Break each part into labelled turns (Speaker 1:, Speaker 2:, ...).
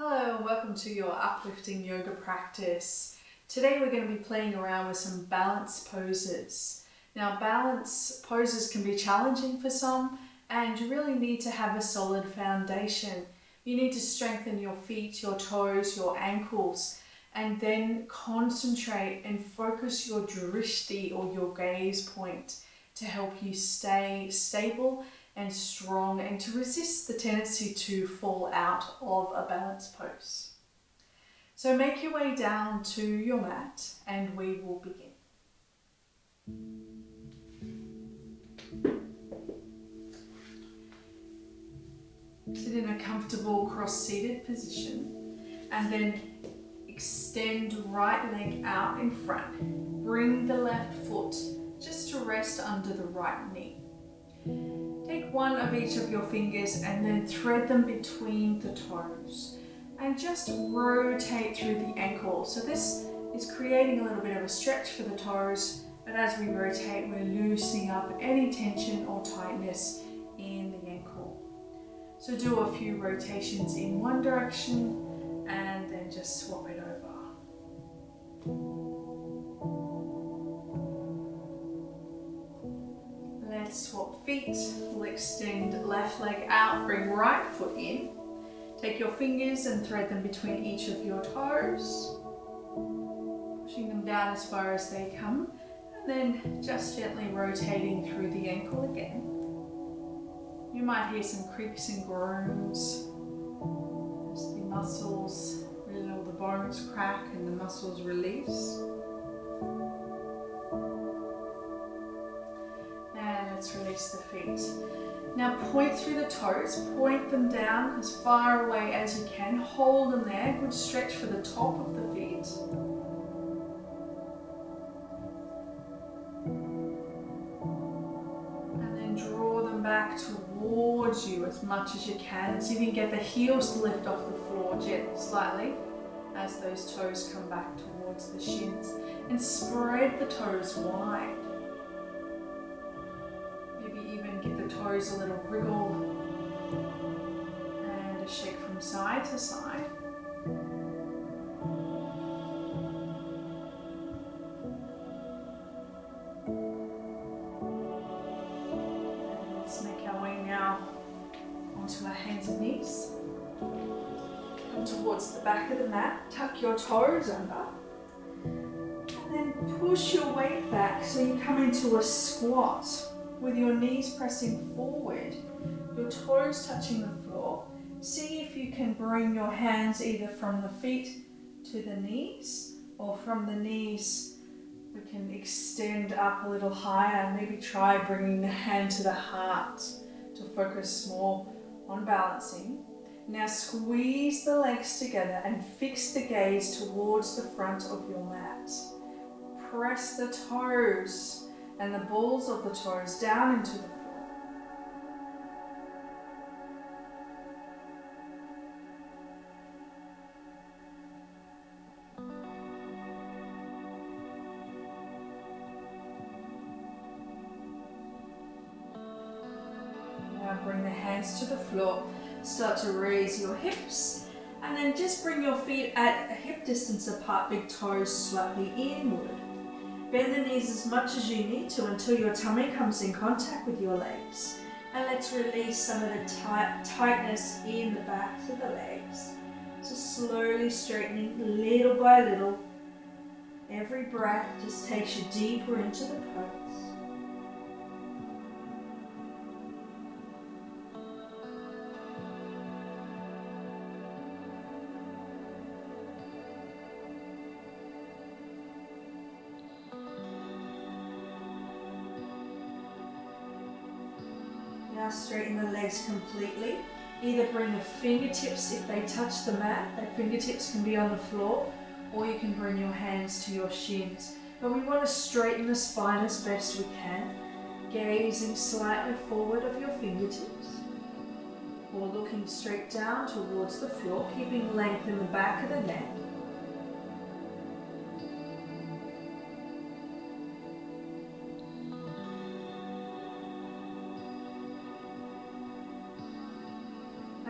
Speaker 1: Hello and welcome to your uplifting yoga practice. Today we're going to be playing around with some balance poses. Now balance poses can be challenging for some and you really need to have a solid foundation. You need to strengthen your feet, your toes, your ankles, and then concentrate and focus your drishti or your gaze point to help you stay stable and strong and to resist the tendency to fall out of a balance pose. So make your way down to your mat and we will begin. Sit in a comfortable cross-seated position and then extend right leg out in front. Bring the left foot just to rest under the right knee. Take one of each of your fingers and then thread them between the toes and just rotate through the ankle. So this is creating a little bit of a stretch for the toes, but as we rotate, we're loosening up any tension or tightness in the ankle. So do a few rotations in one direction and then just swap it over. Let's swap feet. We'll extend left leg out, bring right foot in. Take your fingers and thread them between each of your toes, pushing them down as far as they come, and then just gently rotating through the ankle again. You might hear some creaks and groans as the muscles, all the bones crack and the muscles release. Let's release the feet. Now point through the toes, point them down as far away as you can. Hold them there, good stretch for the top of the feet. And then draw them back towards you as much as you can. See if you can get the heels to lift off the floor slightly as those toes come back towards the shins. And spread the toes wide. Give the toes a little wriggle and a shake from side to side. And let's make our way now onto our hands and knees. Come towards the back of the mat, tuck your toes under, and then push your weight back so you come into a squat. With your knees pressing forward, your toes touching the floor. See if you can bring your hands either from the feet to the knees, or from the knees we can extend up a little higher. Maybe try bringing the hand to the heart to focus more on balancing. Now squeeze the legs together and fix the gaze towards the front of your mat. Press the toes and the balls of the toes down into the floor. Now bring the hands to the floor. Start to raise your hips and then just bring your feet at a hip distance apart, big toes slightly inward. Bend the knees as much as you need to until your tummy comes in contact with your legs. And let's release some of the tightness in the backs of the legs. So slowly straightening little by little. Every breath just takes you deeper into the pose. Now straighten the legs completely. Either bring the fingertips, if they touch the mat, the fingertips can be on the floor, or you can bring your hands to your shins. But we want to straighten the spine as best we can, gazing slightly forward of your fingertips, or looking straight down towards the floor, keeping length in the back of the neck.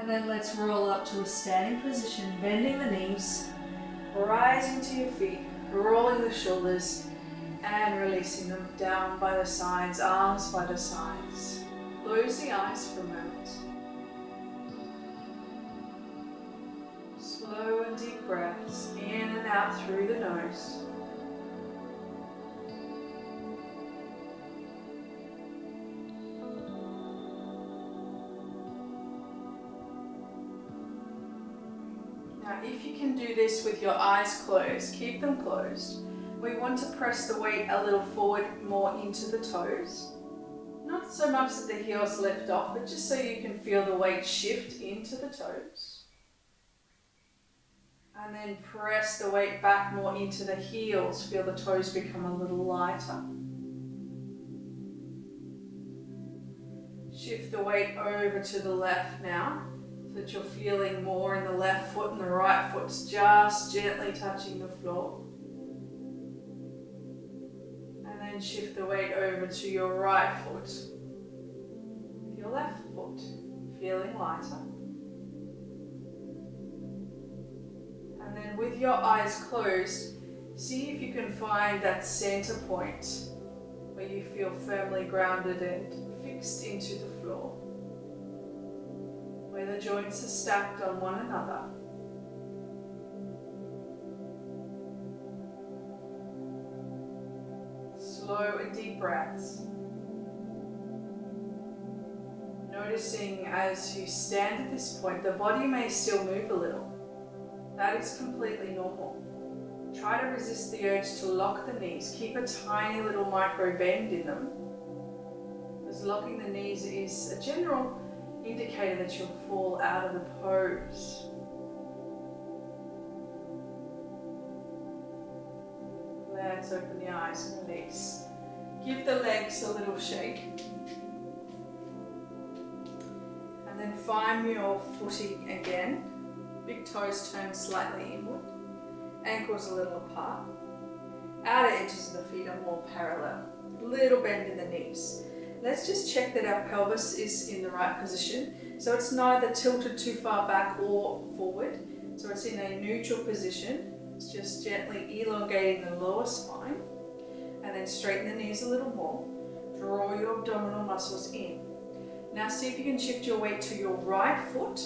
Speaker 1: And then let's roll up to a standing position, bending the knees, rising to your feet, rolling the shoulders, and releasing them down by the sides, arms by the sides. Close the eyes for a moment. Slow and deep breaths in and out through the nose. Now, if you can do this with your eyes closed, keep them closed. We want to press the weight a little forward, more into the toes. Not so much that the heels lift off, but just so you can feel the weight shift into the toes. And then press the weight back more into the heels. Feel the toes become a little lighter. Shift the weight over to the left now, so that you're feeling more in the left foot and the right foot's just gently touching the floor. And then shift the weight over to your right foot. Your left foot feeling lighter. And then with your eyes closed, see if you can find that center point where you feel firmly grounded and fixed into the floor, where the joints are stacked on one another. Slow and deep breaths. Noticing as you stand at this point, the body may still move a little. That is completely normal. Try to resist the urge to lock the knees. Keep a tiny little micro bend in them, because locking the knees is a general indicator that you'll fall out of the pose. Let's open the eyes and release. Give the legs a little shake. And then find your footing again. Big toes turn slightly inward. Ankles a little apart. Outer edges of the feet are more parallel. Little bend in the knees. Let's just check that our pelvis is in the right position. So it's neither tilted too far back or forward. So it's in a neutral position. It's just gently elongating the lower spine. And then straighten the knees a little more. Draw your abdominal muscles in. Now see if you can shift your weight to your right foot.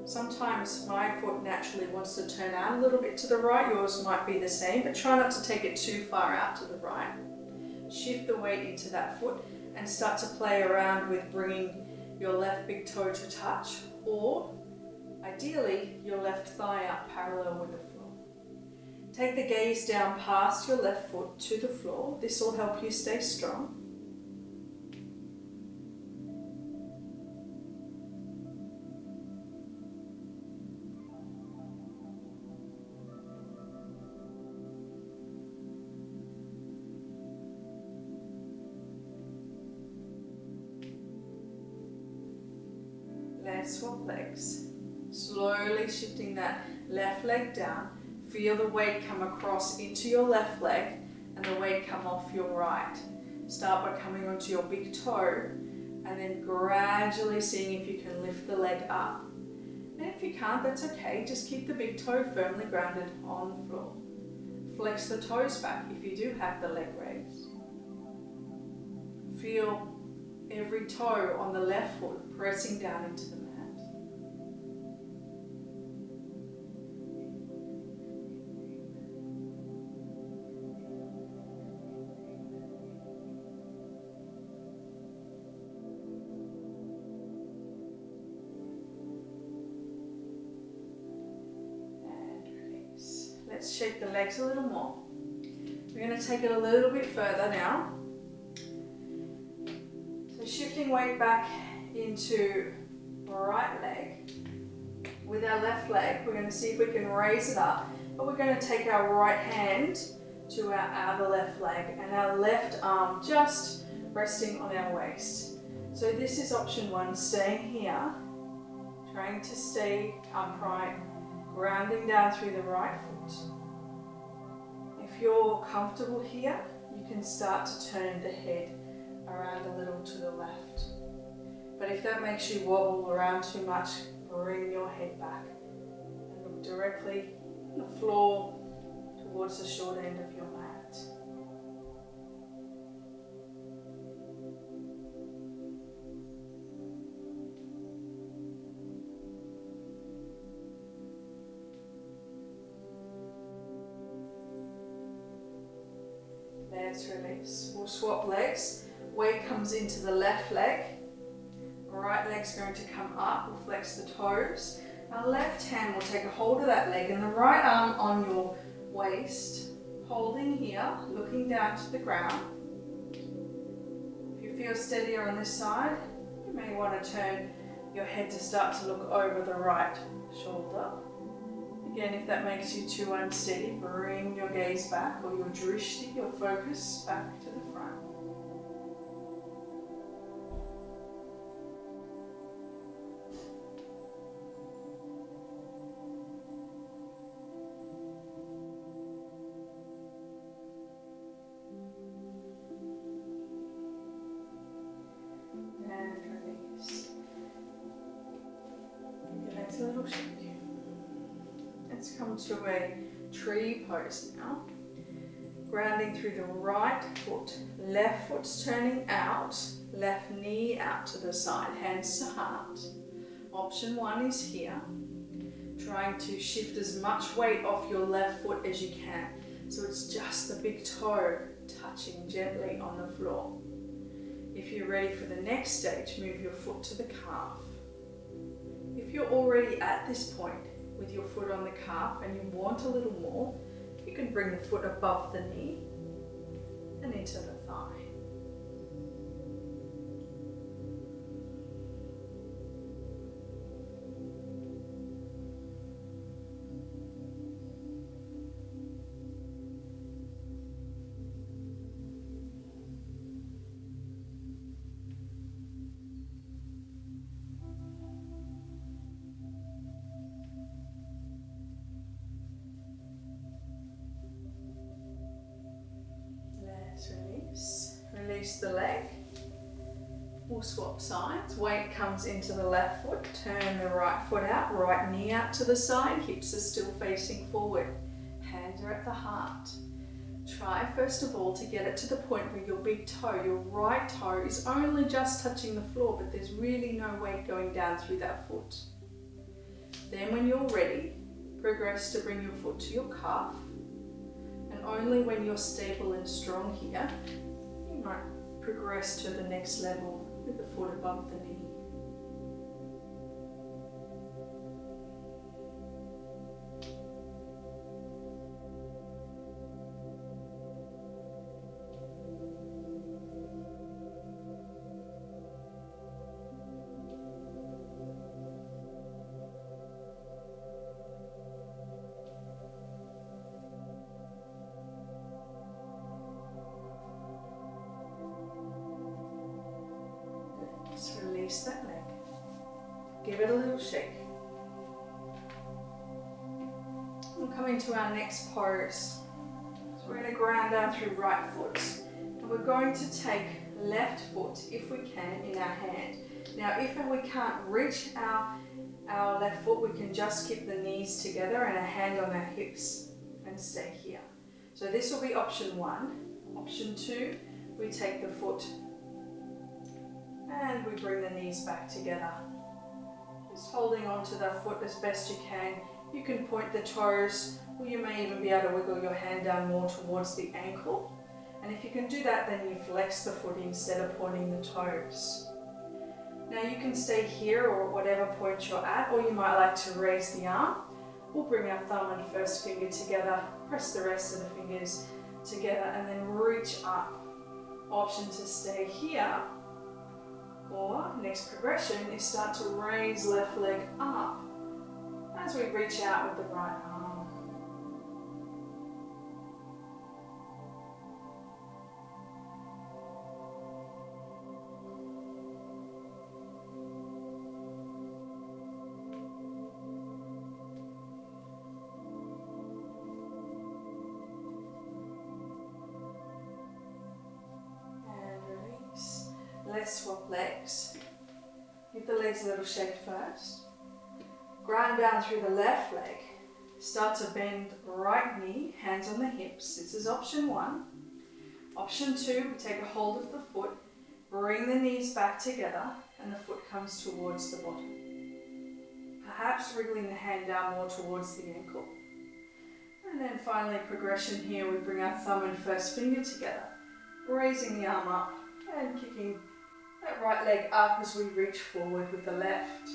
Speaker 1: Sometimes my foot naturally wants to turn out a little bit to the right. Yours might be the same, but try not to take it too far out to the right. Shift the weight into that foot and start to play around with bringing your left big toe to touch, or ideally your left thigh up parallel with the floor. Take the gaze down past your left foot to the floor. This will help you stay strong. Let's swap legs. Slowly shifting that left leg down. Feel the weight come across into your left leg and the weight come off your right. Start by coming onto your big toe and then gradually seeing if you can lift the leg up. And if you can't, that's okay. Just keep the big toe firmly grounded on the floor. Flex the toes back if you do have the leg raised. Feel every toe on the left foot pressing down into the mat. Let's shake the legs a little more. We're going to take it a little bit further now. So shifting weight back into our right leg. With our left leg, we're going to see if we can raise it up. But we're going to take our right hand to our outer left leg and our left arm just resting on our waist. So this is option one, staying here, trying to stay upright, grounding down through the right foot. If you're comfortable here, you can start to turn the head around a little to the left. But if that makes you wobble around too much, bring your head back and look directly on the floor towards the short end of your mat. Let's release. We'll swap legs. Weight comes into the left leg. Right leg's going to come up. We'll flex the toes. Our left hand will take a hold of that leg and the right arm on your waist. Holding here, looking down to the ground. If you feel steadier on this side, you may want to turn your head to start to look over the right shoulder. Again, if that makes you too unsteady, bring your gaze back or your drishti, your focus, back to the front. And release. Give your legs a little shake. Let's come to a tree pose now. Grounding through the right foot. Left foot's turning out. Left knee out to the side. Hands to heart. Option 1 is here. Trying to shift as much weight off your left foot as you can. So it's just the big toe touching gently on the floor. If you're ready for the next stage, move your foot to the calf. If you're already at this point, with your foot on the calf and you want a little more, you can bring the foot above the knee and into the thigh. Release. Release the leg. We'll swap sides. Weight comes into the left foot. Turn the right foot out. Right knee out to the side. Hips are still facing forward. Hands are at the heart. Try first of all to get it to the point where your big toe, your right toe, is only just touching the floor, but there's really no weight going down through that foot. Then when you're ready, progress to bring your foot to your calf. Only when you're stable and strong here, you might progress to the next level with the foot above the knee. Just release that leg. Give it a little shake. We're coming to our next pose. So we're going to ground down through right foot. And we're going to take left foot, if we can, in our hand. Now, if we can't reach our left foot, we can just keep the knees together and a hand on our hips and stay here. So this will be option 1. Option 2, we take the foot and we bring the knees back together. Just holding on to the foot as best you can. You can point the toes, or you may even be able to wiggle your hand down more towards the ankle. And if you can do that, then you flex the foot instead of pointing the toes. Now you can stay here or whatever point you're at, or you might like to raise the arm. We'll bring our thumb and first finger together, press the rest of the fingers together, and then reach up. Option to stay here, or next progression is start to raise left leg up as we reach out with the right arm. And release. Let's swap legs. Give the legs a little shake first. Ground down through the left leg. Start to bend right knee, hands on the hips. This is option 1. Option 2, we take a hold of the foot, bring the knees back together, and the foot comes towards the bottom. Perhaps wriggling the hand down more towards the ankle. And then finally, progression here, we bring our thumb and first finger together, raising the arm up and kicking that right leg up as we reach forward with the left.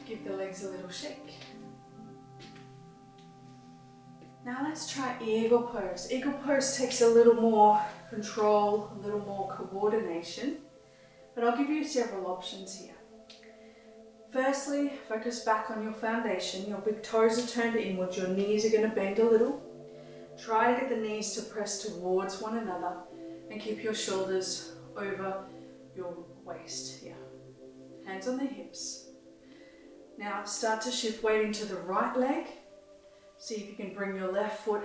Speaker 1: Give the legs a little shake. Now let's try eagle pose. Eagle pose takes a little more control, a little more coordination, but I'll give you several options here. Firstly, focus back on your foundation. Your big toes are turned inwards, your knees are going to bend a little. Try to get the knees to press towards one another and keep your shoulders over your waist here. Hands on the hips. Now start to shift weight into the right leg. See if you can bring your left foot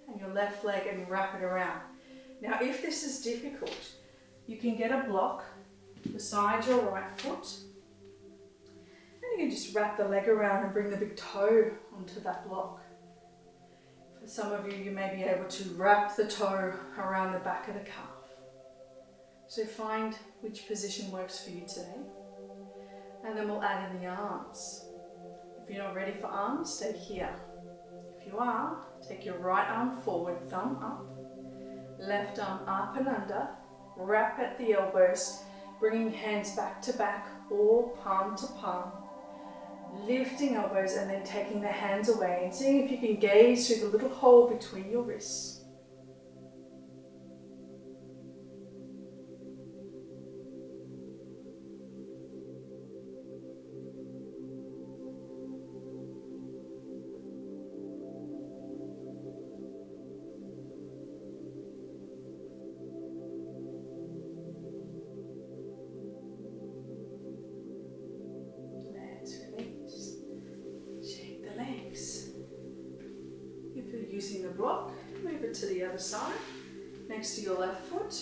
Speaker 1: and your left leg and wrap it around. Now if this is difficult, you can get a block beside your right foot. And you can just wrap the leg around and bring the big toe onto that block. For some of you, you may be able to wrap the toe around the back of the calf. So find which position works for you today. And then we'll add in the arms. If you're not ready for arms, stay here. If you are, take your right arm forward, thumb up. Left arm up and under. Wrap at the elbows, bringing hands back to back or palm to palm. Lifting elbows and then taking the hands away and seeing if you can gaze through the little hole between your wrists. Using the block, move it to the other side, next to your left foot.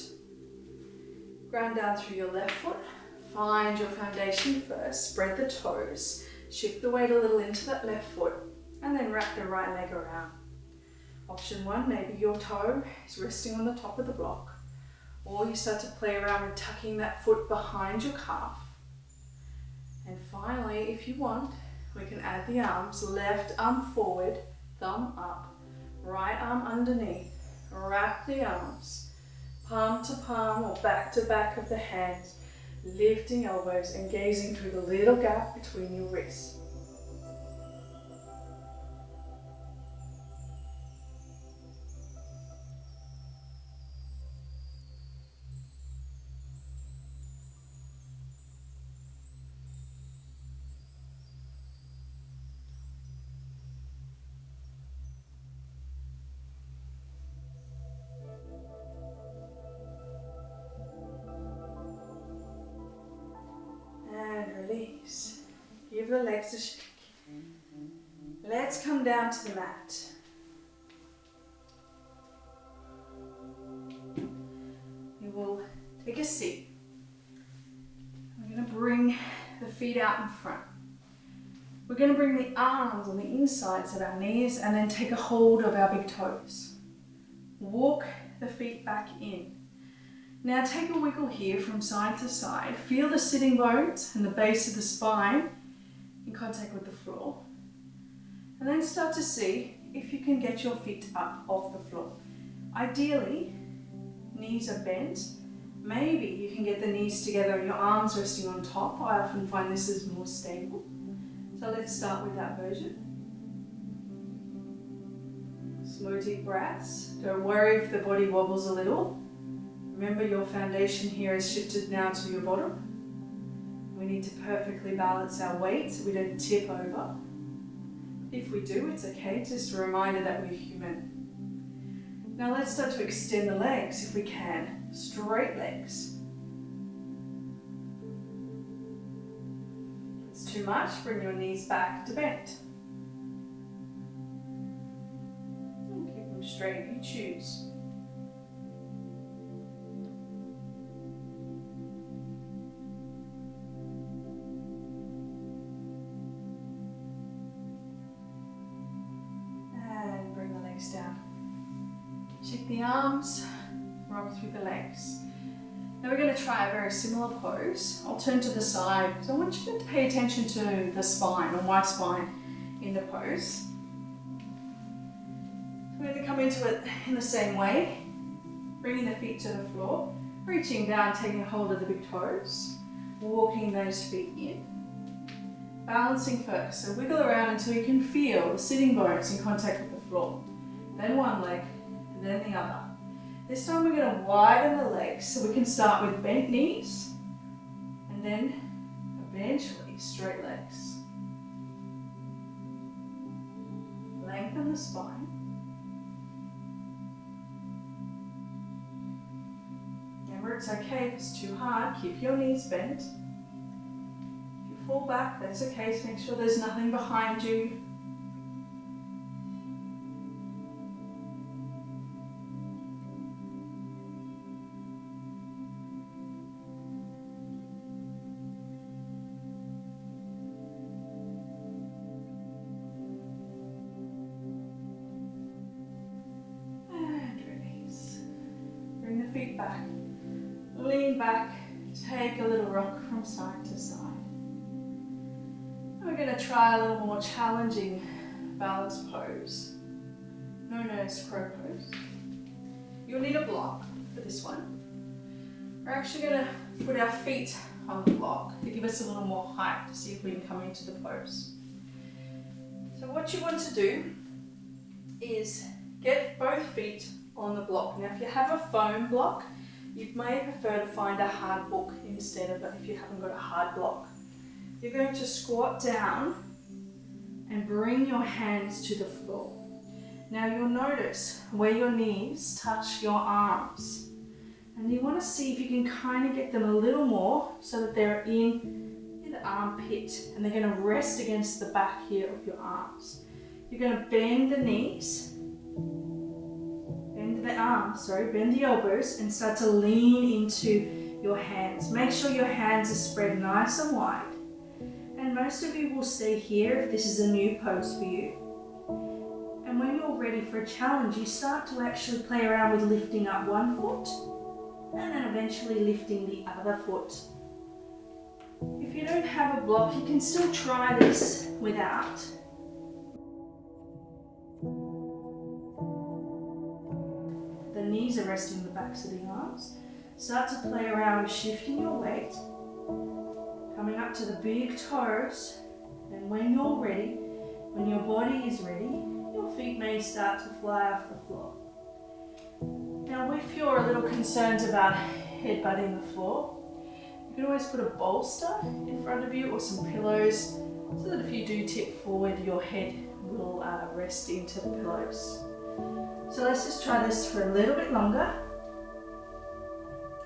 Speaker 1: Ground down through your left foot. Find your foundation first, spread the toes, shift the weight a little into that left foot, and then wrap the right leg around. Option 1, maybe your toe is resting on the top of the block, or you start to play around with tucking that foot behind your calf. And finally, if you want, we can add the arms, left arm forward, thumb up. Right arm underneath, wrap the arms, palm to palm or back to back of the hands, lifting elbows and gazing through the little gap between your wrists. Release. Give the legs a shake. Let's come down to the mat. You will take a seat. We're going to bring the feet out in front. We're going to bring the arms on the insides of our knees and then take a hold of our big toes. Walk the feet back in. Now take a wiggle here from side to side. Feel the sitting bones and the base of the spine in contact with the floor. And then start to see if you can get your feet up off the floor. Ideally, knees are bent. Maybe you can get the knees together and your arms resting on top. I often find this is more stable. So let's start with that version. Slow deep breaths. Don't worry if the body wobbles a little. Remember, your foundation here is shifted now to your bottom. We need to perfectly balance our weight so we don't tip over. If we do, it's okay, just a reminder that we're human. Now let's start to extend the legs if we can. Straight legs. If it's too much, bring your knees back to bend. And keep them straight if you choose. And bring the legs down. Shake the arms, rock through the legs. Now we're going to try a very similar pose. I'll turn to the side because I want you to pay attention to the spine, or my spine, in the pose. We're going to come into it in the same way, bringing the feet to the floor, reaching down, taking hold of the big toes, walking those feet in. Balancing first, so wiggle around until you can feel the sitting bones in contact with the floor. Then one leg, and then the other. This time we're going to widen the legs, so we can start with bent knees, and then eventually straight legs. Lengthen the spine. Remember, it's okay if it's too hard, keep your knees bent. If you fall back, that's okay, so make sure there's nothing behind you. Feet back, lean back, take a little rock from side to side. And we're going to try a little more challenging balance pose, known as crow pose. You'll need a block for this one. We're actually going to put our feet on the block to give us a little more height to see if we can come into the pose. So what you want to do is get both feet on the block. Now if you have a foam block, you may prefer to find a hard book instead of it if you haven't got a hard block. You're going to squat down and bring your hands to the floor. Now you'll notice where your knees touch your arms, and you want to see if you can kind of get them a little more so that they're in the armpit and they're going to rest against the back here of your arms. You're going to bend the knees, bend the elbows and start to lean into your hands. Make sure your hands are spread nice and wide. And most of you will stay here if this is a new pose for you. And when you're ready for a challenge, you start to actually play around with lifting up one foot and then eventually lifting the other foot. If you don't have a block, you can still try this without. The knees are resting on the backs of the arms. Start to play around with shifting your weight, coming up to the big toes, and when you're ready, when your body is ready, your feet may start to fly off the floor. Now if you're a little concerned about headbutting the floor, you can always put a bolster in front of you or some pillows so that if you do tip forward, your head will rest into the pillows. So let's just try this for a little bit longer.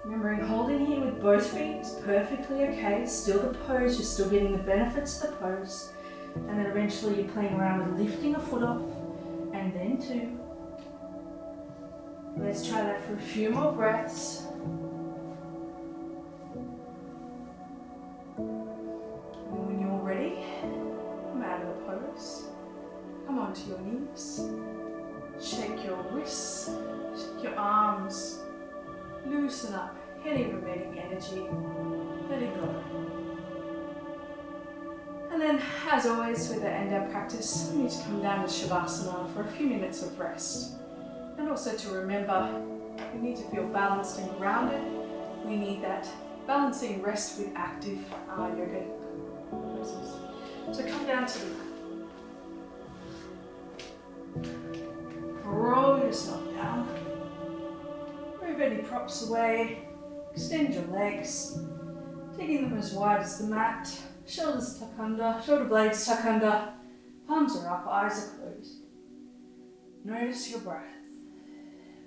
Speaker 1: Remembering holding here with both feet is perfectly okay. It's still the pose, you're still getting the benefits of the pose. And then eventually you're playing around with lifting a foot off and then two. Let's try that for a few more breaths. And when you're ready, come out of the pose. Come onto your knees. Shake your wrists, shake your arms, loosen up any remaining energy, let it go. And then, as always, with the end of our practice, we need to come down to Shavasana for a few minutes of rest. And also to remember, we need to feel balanced and grounded. We need that balancing rest with active yoga poses. So come down to the mat. Roll yourself down. Move any props away. Extend your legs, taking them as wide as the mat. Shoulders tuck under, shoulder blades tuck under. Palms are up, eyes are closed. Notice your breath.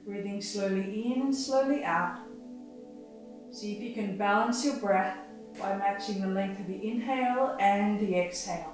Speaker 1: Breathing slowly in and slowly out. See if you can balance your breath by matching the length of the inhale and the exhale.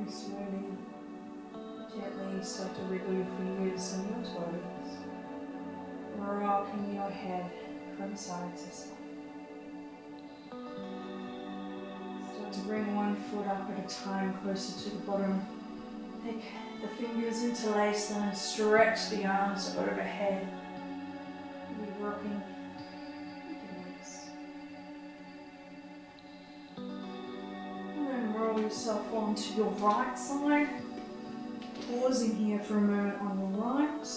Speaker 1: Slowly, gently start to wiggle your fingers and your toes, rocking your head from side to side. Start to bring one foot up at a time closer to the bottom. Take the fingers, interlace them and stretch the arms overhead. You're rocking your legs. Roll yourself onto your right side, pausing here for a moment on your right.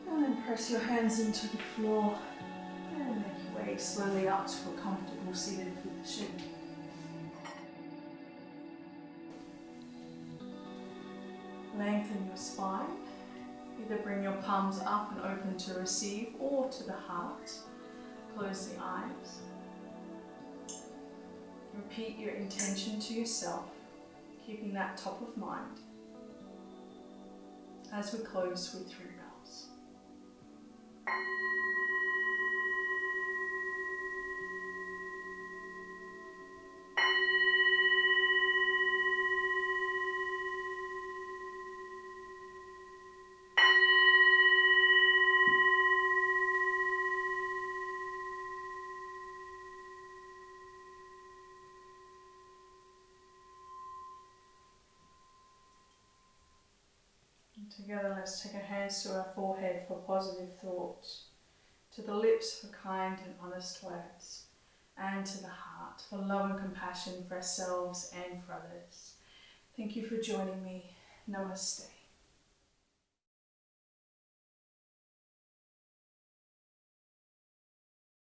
Speaker 1: And then press your hands into the floor and make your way slowly up to a comfortable seated position. Lengthen your spine. Either bring your palms up and open to receive or to the heart. Close the eyes. Repeat your intention to yourself. Keeping that top of mind as we close with 3 rounds. Together, let's take our hands to our forehead for positive thoughts, to the lips for kind and honest words, and to the heart for love and compassion for ourselves and for others. Thank you for joining me. Namaste.